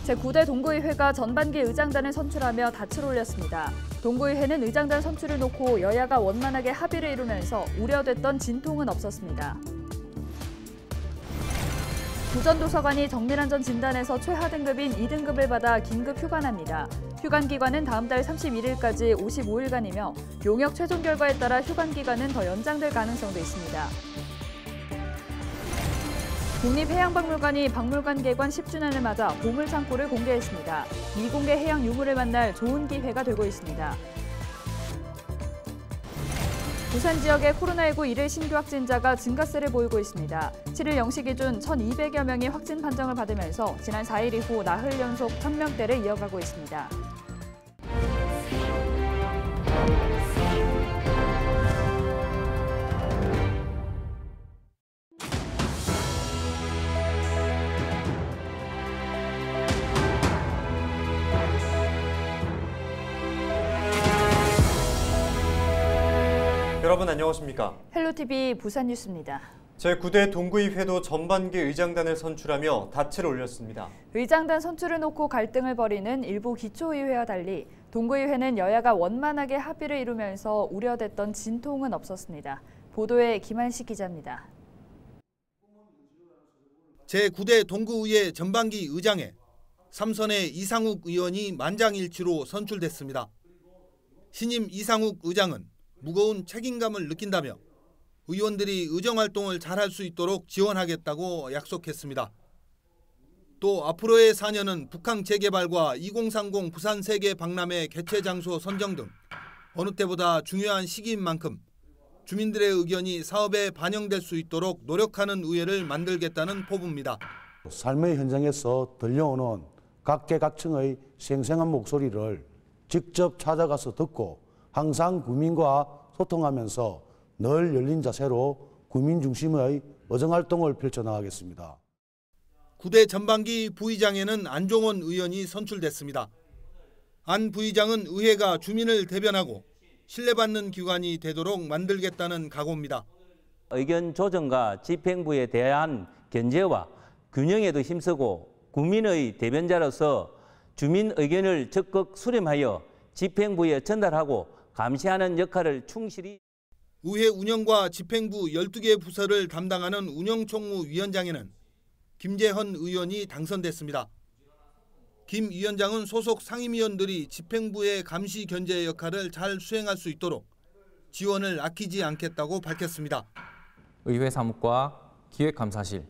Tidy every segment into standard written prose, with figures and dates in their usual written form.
제9대 동구의회가 전반기 의장단을 선출하며 닻을 올렸습니다. 동구의회는 의장단 선출을 놓고 여야가 원만하게 합의를 이루면서 우려됐던 진통은 없었습니다. 부전도서관이 정밀안전 진단에서 최하 등급인 2등급을 받아 긴급 휴관합니다. 휴관 기간은 다음 달 31일까지 55일간이며 용역 최종 결과에 따라 휴관 기간은 더 연장될 가능성도 있습니다. 국립해양박물관이 박물관 개관 10주년을 맞아 보물창고를 공개했습니다. 미공개 해양 유물을 만날 좋은 기회가 되고 있습니다. 부산 지역의 코로나19 1일 신규 확진자가 증가세를 보이고 있습니다. 7일 0시 기준 1,200여 명이 확진 판정을 받으면서 지난 4일 이후 나흘 연속 1,000명대를 이어가고 있습니다. 여러분 안녕하십니까? 헬로TV 부산 뉴스입니다. 제9대 동구의회도 전반기 의장단을 선출하며 닻을 올렸습니다. 의장단 선출을 놓고 갈등을 벌이는 일부 기초의회와 달리 동구의회는 여야가 원만하게 합의를 이루면서 우려됐던 진통은 없었습니다. 보도에 김한식 기자입니다. 제9대 동구의회 전반기 의장에 삼선의 이상욱 의원이 만장일치로 선출됐습니다. 신임 이상욱 의장은 무거운 책임감을 느낀다며 의원들이 의정활동을 잘할 수 있도록 지원하겠다고 약속했습니다. 또 앞으로의 4년은 북한 재개발과 2030 부산 세계 박람회 개최 장소 선정 등 어느 때보다 중요한 시기인 만큼 주민들의 의견이 사업에 반영될 수 있도록 노력하는 의회를 만들겠다는 포부입니다. 삶의 현장에서 들려오는 각계각층의 생생한 목소리를 직접 찾아가서 듣고 항상 국민과 소통하면서 늘 열린 자세로 국민 중심의 의정활동을 펼쳐나가겠습니다. 9대 전반기 부의장에는 안종원 의원이 선출됐습니다. 안 부의장은 의회가 주민을 대변하고 신뢰받는 기관이 되도록 만들겠다는 각오입니다. 의견 조정과 집행부에 대한 견제와 균형에도 힘쓰고 국민의 대변자로서 주민 의견을 적극 수렴하여 집행부에 전달하고 감시하는 역할을 충실히. 의회 운영과 집행부 12개 부서를 담당하는 운영총무위원장에는 김재헌 의원이 당선됐습니다. 김 위원장은 소속 상임위원들이 집행부의 감시 견제 역할을 잘 수행할 수 있도록 지원을 아끼지 않겠다고 밝혔습니다. 의회 사무과 기획감사실,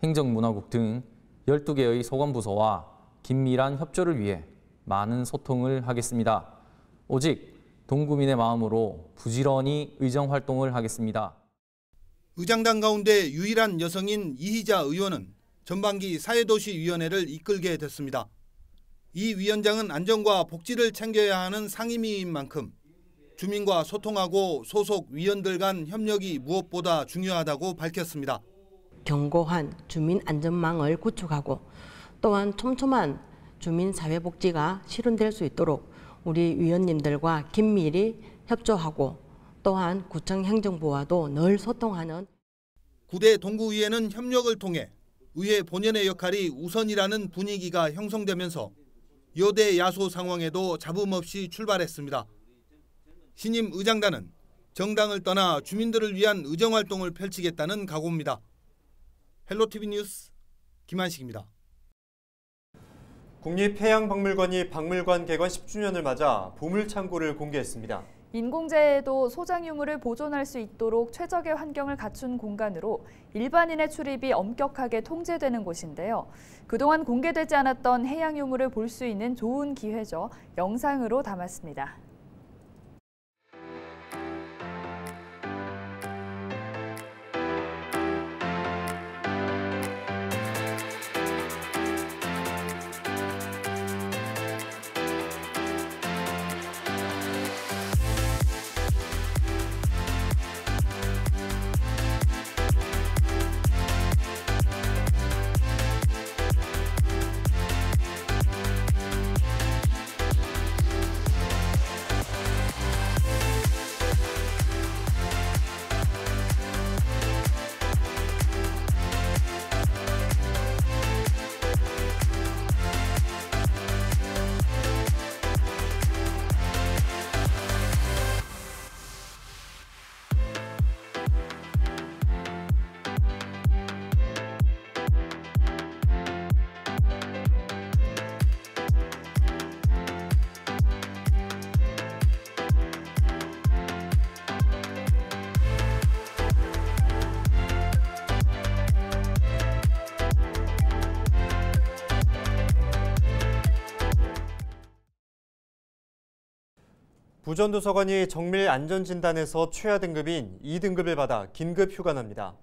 행정문화국 등 12개의 소관부서와 긴밀한 협조를 위해 많은 소통을 하겠습니다. 오직 동구민의 마음으로 부지런히 의정활동을 하겠습니다. 의장단 가운데 유일한 여성인 이희자 의원은 전반기 사회도시위원회를 이끌게 됐습니다. 이 위원장은 안전과 복지를 챙겨야 하는 상임위인 만큼 주민과 소통하고 소속 위원들 간 협력이 무엇보다 중요하다고 밝혔습니다. 견고한 주민 안전망을 구축하고 또한 촘촘한 주민 사회복지가 실현될 수 있도록 우리 위원님들과 긴밀히 협조하고 또한 구청 행정부와도 늘 소통하는 9대 동구의회는 협력을 통해 의회 본연의 역할이 우선이라는 분위기가 형성되면서 여대 야소 상황에도 잡음 없이 출발했습니다. 신임 의장단은 정당을 떠나 주민들을 위한 의정활동을 펼치겠다는 각오입니다. 헬로TV 뉴스 김한식입니다. 국립해양박물관이 박물관 개관 10주년을 맞아 보물창고를 공개했습니다. 인공재해에도 소장 유물을 보존할 수 있도록 최적의 환경을 갖춘 공간으로 일반인의 출입이 엄격하게 통제되는 곳인데요. 그동안 공개되지 않았던 해양 유물을 볼 수 있는 좋은 기회죠. 영상으로 담았습니다. 부전도서관이 정밀 안전진단에서 최하 등급인 2등급을 받아 긴급 휴관합니다.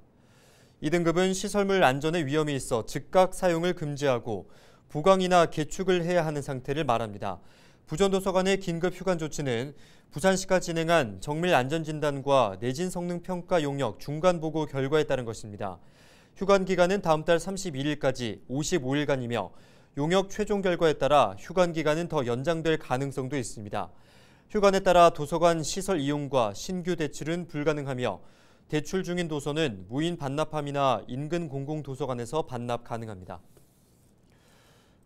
2등급은 시설물 안전에 위험이 있어 즉각 사용을 금지하고 보강이나 개축을 해야 하는 상태를 말합니다. 부전도서관의 긴급 휴관 조치는 부산시가 진행한 정밀 안전진단과 내진 성능 평가 용역 중간보고 결과에 따른 것입니다. 휴관 기간은 다음 달 31일까지 55일간이며 용역 최종 결과에 따라 휴관 기간은 더 연장될 가능성도 있습니다. 휴관에 따라 도서관 시설 이용과 신규 대출은 불가능하며 대출 중인 도서는 무인 반납함이나 인근 공공도서관에서 반납 가능합니다.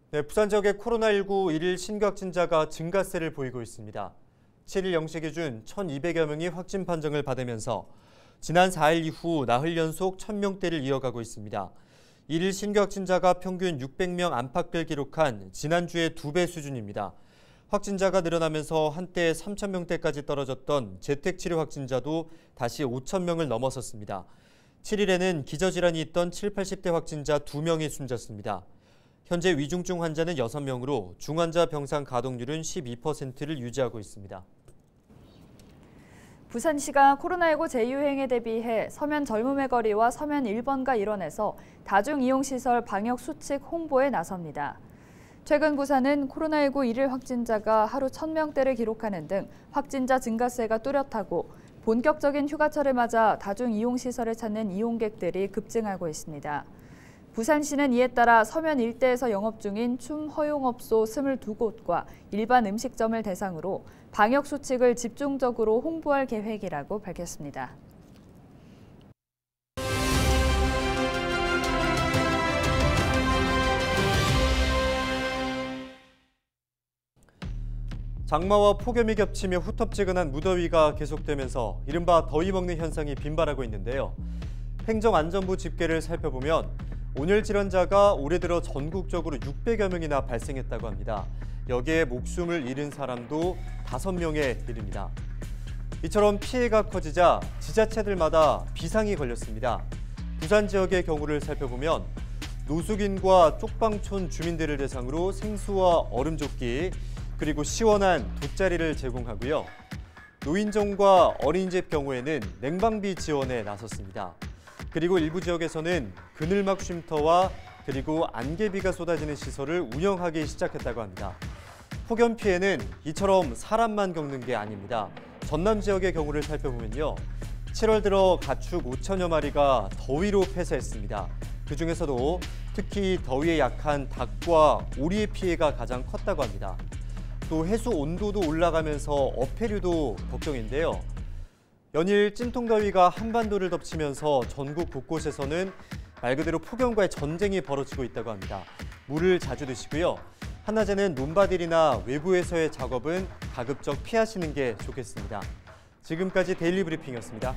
네, 부산 지역의 코로나19 일일 신규 확진자가 증가세를 보이고 있습니다. 7일 0시 기준 1,200여 명이 확진 판정을 받으면서 지난 4일 이후 나흘 연속 1,000명대를 이어가고 있습니다. 일일 신규 확진자가 평균 600명 안팎을 기록한 지난주의 2배 수준입니다. 확진자가 늘어나면서 한때 3,000명대까지 떨어졌던 재택치료 확진자도 다시 5,000명을 넘어섰습니다. 7일에는 기저질환이 있던 7, 80대 확진자 2명이 숨졌습니다. 현재 위중증 환자는 6명으로 중환자 병상 가동률은 12%를 유지하고 있습니다. 부산시가 코로나19 재유행에 대비해 서면 젊음의 거리와 서면 1번가 일원에서 다중이용시설 방역수칙 홍보에 나섭니다. 최근 부산은 코로나19 일일 확진자가 하루 1,000명대를 기록하는 등 확진자 증가세가 뚜렷하고 본격적인 휴가철을 맞아 다중이용시설을 찾는 이용객들이 급증하고 있습니다. 부산시는 이에 따라 서면 일대에서 영업 중인 춤 허용업소 22곳과 일반 음식점을 대상으로 방역수칙을 집중적으로 홍보할 계획이라고 밝혔습니다. 장마와 폭염이 겹치며 후텁지근한 무더위가 계속되면서 이른바 더위 먹는 현상이 빈발하고 있는데요. 행정안전부 집계를 살펴보면 온열 질환자가 올해 들어 전국적으로 600여 명이나 발생했다고 합니다. 여기에 목숨을 잃은 사람도 5명에 이릅니다. 이처럼 피해가 커지자 지자체들마다 비상이 걸렸습니다. 부산 지역의 경우를 살펴보면 노숙인과 쪽방촌 주민들을 대상으로 생수와 얼음조끼, 그리고 시원한 돗자리를 제공하고요. 노인정과 어린이집 경우에는 냉방비 지원에 나섰습니다. 그리고 일부 지역에서는 그늘막 쉼터와 그리고 안개비가 쏟아지는 시설을 운영하기 시작했다고 합니다. 폭염 피해는 이처럼 사람만 겪는 게 아닙니다. 전남 지역의 경우를 살펴보면요. 7월 들어 가축 5천여 마리가 더위로 폐사했습니다. 그중에서도 특히 더위에 약한 닭과 오리의 피해가 가장 컸다고 합니다. 또 해수 온도도 올라가면서 어패류도 걱정인데요. 연일 찜통더위가 한반도를 덮치면서 전국 곳곳에서는 말 그대로 폭염과의 전쟁이 벌어지고 있다고 합니다. 물을 자주 드시고요. 한낮에는 논밭일이나 외부에서의 작업은 가급적 피하시는 게 좋겠습니다. 지금까지 데일리 브리핑이었습니다.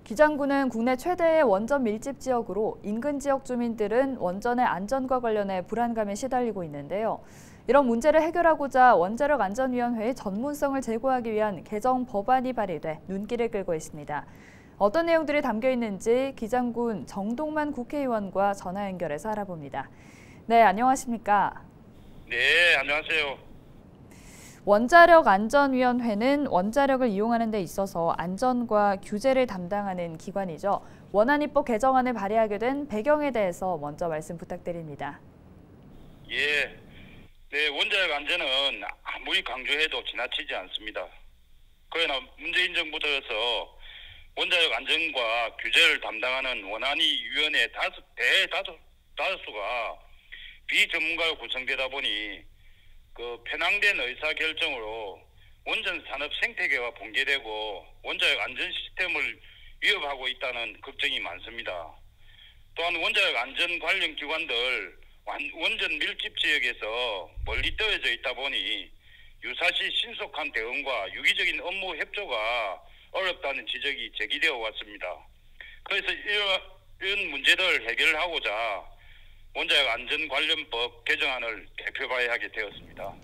기장군은 국내 최대의 원전 밀집 지역으로 인근 지역 주민들은 원전의 안전과 관련해 불안감에 시달리고 있는데요. 이런 문제를 해결하고자 원자력안전위원회의 전문성을 제고하기 위한 개정 법안이 발의돼 눈길을 끌고 있습니다. 어떤 내용들이 담겨 있는지 기장군 정동만 국회의원과 전화 연결해서 알아봅니다. 네, 안녕하십니까? 네, 안녕하세요. 원자력안전위원회는 원자력을 이용하는 데 있어서 안전과 규제를 담당하는 기관이죠. 원안입법 개정안을 발의하게 된 배경에 대해서 먼저 말씀 부탁드립니다. 예, 네, 원자력 안전은 아무리 강조해도 지나치지 않습니다. 그러나 문재인 정부 들어서 원자력 안전과 규제를 담당하는 원안위원회 다수가 비전문가로 구성되다 보니 편향된 의사결정으로 원전 산업 생태계가 붕괴되고 원자력 안전 시스템을 위협하고 있다는 걱정이 많습니다. 또한 원자력 안전 관련 기관들 원전 밀집 지역에서 멀리 떨어져 있다 보니 유사시 신속한 대응과 유기적인 업무 협조가 어렵다는 지적이 제기되어 왔습니다. 그래서 이런 문제들을 해결하고자 원자력 안전 관련법 개정안을 대표 발의하게 되었습니다.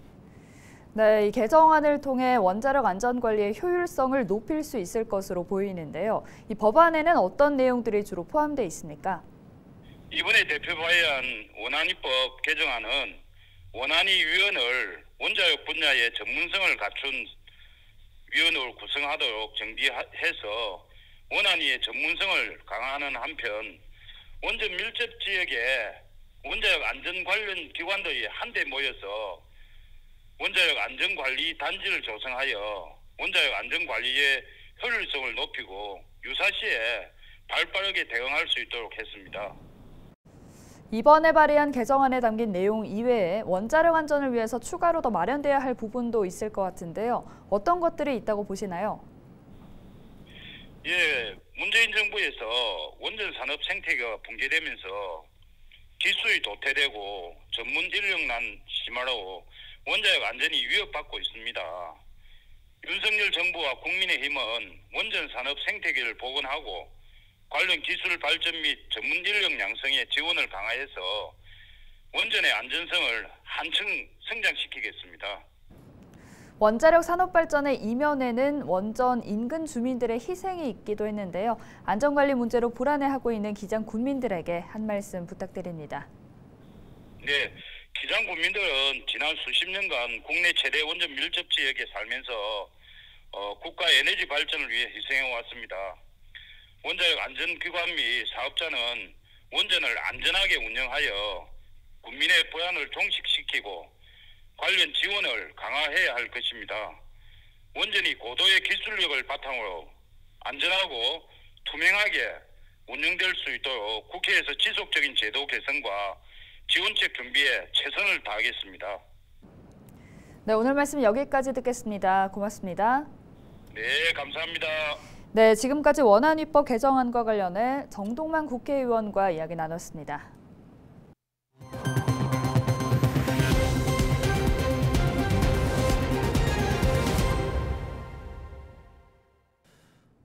네, 이 개정안을 통해 원자력 안전관리의 효율성을 높일 수 있을 것으로 보이는데요. 이 법안에는 어떤 내용들이 주로 포함되어 있습니까? 이번에 대표 발의한 원안위법 개정안은 원안위위원을 원자력 분야의 전문성을 갖춘 위원을 구성하도록 정비해서 원안위의 전문성을 강화하는 한편 원전 밀접 지역에 원자력 안전 관련 기관들이 한데 모여서 원자력 안전관리 단지를 조성하여 원자력 안전관리의 효율성을 높이고 유사시에 발빠르게 대응할 수 있도록 했습니다. 이번에 발의한 개정안에 담긴 내용 이외에 원자력 안전을 위해서 추가로 더 마련돼야 할 부분도 있을 것 같은데요. 어떤 것들이 있다고 보시나요? 예, 문재인 정부에서 원전 산업 생태계가 붕괴되면서 기술이 도태되고 전문 인력난 심화로 원자력 안전이 위협받고 있습니다. 윤석열 정부와 국민의힘은 원전 산업 생태계를 복원하고 관련 기술 발전 및 전문 인력 양성에 지원을 강화해서 원전의 안전성을 한층 성장시키겠습니다. 원자력 산업 발전의 이면에는 원전 인근 주민들의 희생이 있기도 했는데요. 안전관리 문제로 불안해하고 있는 기장 군민들에게 한 말씀 부탁드립니다. 네, 기장 군민들은 지난 수십 년간 국내 최대 원전 밀접 지역에 살면서 국가 에너지 발전을 위해 희생해 왔습니다. 원자력 안전기관 및 사업자는 원전을 안전하게 운영하여 국민의 보안을 종식시키고 관련 지원을 강화해야 할 것입니다. 원전이 고도의 기술력을 바탕으로 안전하고 투명하게 운영될 수 있도록 국회에서 지속적인 제도 개선과 지원책 준비에 최선을 다하겠습니다. 네, 오늘 말씀 여기까지 듣겠습니다. 고맙습니다. 네, 감사합니다. 네, 지금까지 원안위법 개정안과 관련해 정동만 국회의원과 이야기 나눴습니다.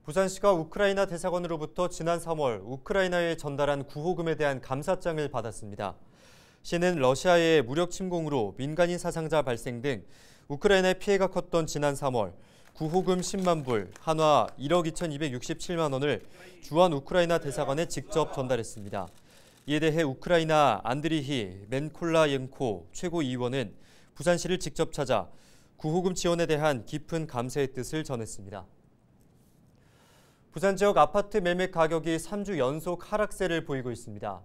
부산시가 우크라이나 대사관으로부터 지난 3월 우크라이나에 전달한 구호금에 대한 감사장을 받았습니다. 시는 러시아의 무력 침공으로 민간인 사상자 발생 등 우크라이나의 피해가 컸던 지난 3월 구호금 10만 불, 한화 1억 2,267만 원을 주한 우크라이나 대사관에 직접 전달했습니다. 이에 대해 우크라이나 안드리히 맨콜라옌코 최고위원은 부산시를 직접 찾아 구호금 지원에 대한 깊은 감사의 뜻을 전했습니다. 부산 지역 아파트 매매 가격이 3주 연속 하락세를 보이고 있습니다.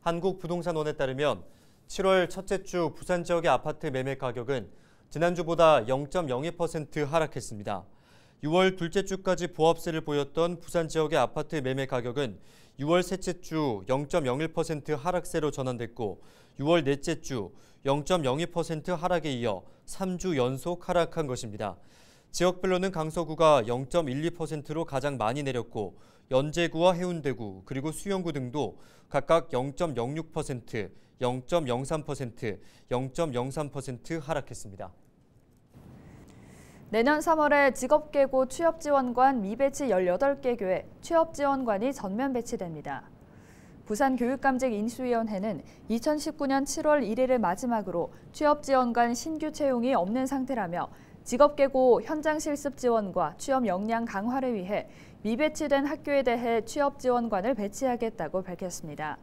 한국부동산원에 따르면 7월 첫째 주 부산 지역의 아파트 매매 가격은 지난주보다 0.02% 하락했습니다. 6월 둘째 주까지 보합세를 보였던 부산 지역의 아파트 매매 가격은 6월 셋째 주 0.01% 하락세로 전환됐고 6월 넷째 주 0.02% 하락에 이어 3주 연속 하락한 것입니다. 지역별로는 강서구가 0.12%로 가장 많이 내렸고 연제구와 해운대구 그리고 수영구 등도 각각 0.06%, 0.03%, 0.03% 하락했습니다. 내년 3월에 직업계고 취업지원관 미배치 18개 교회 취업지원관이 전면 배치됩니다. 부산교육감직인수위원회는 2019년 7월 1일을 마지막으로 취업지원관 신규 채용이 없는 상태라며 직업계고 현장 실습 지원과 취업 역량 강화를 위해 미배치된 학교에 대해 취업지원관을 배치하겠다고 밝혔습니다.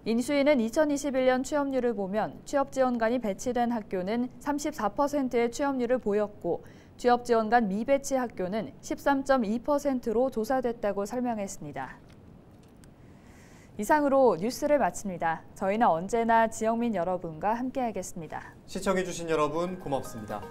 인수위는 2021년 취업률을 보면 취업지원관이 배치된 학교는 34%의 취업률을 보였고 취업지원관 미배치 학교는 13.2%로 조사됐다고 설명했습니다. 이상으로 뉴스를 마칩니다. 저희는 언제나 지역민 여러분과 함께하겠습니다. 시청해주신 여러분 고맙습니다.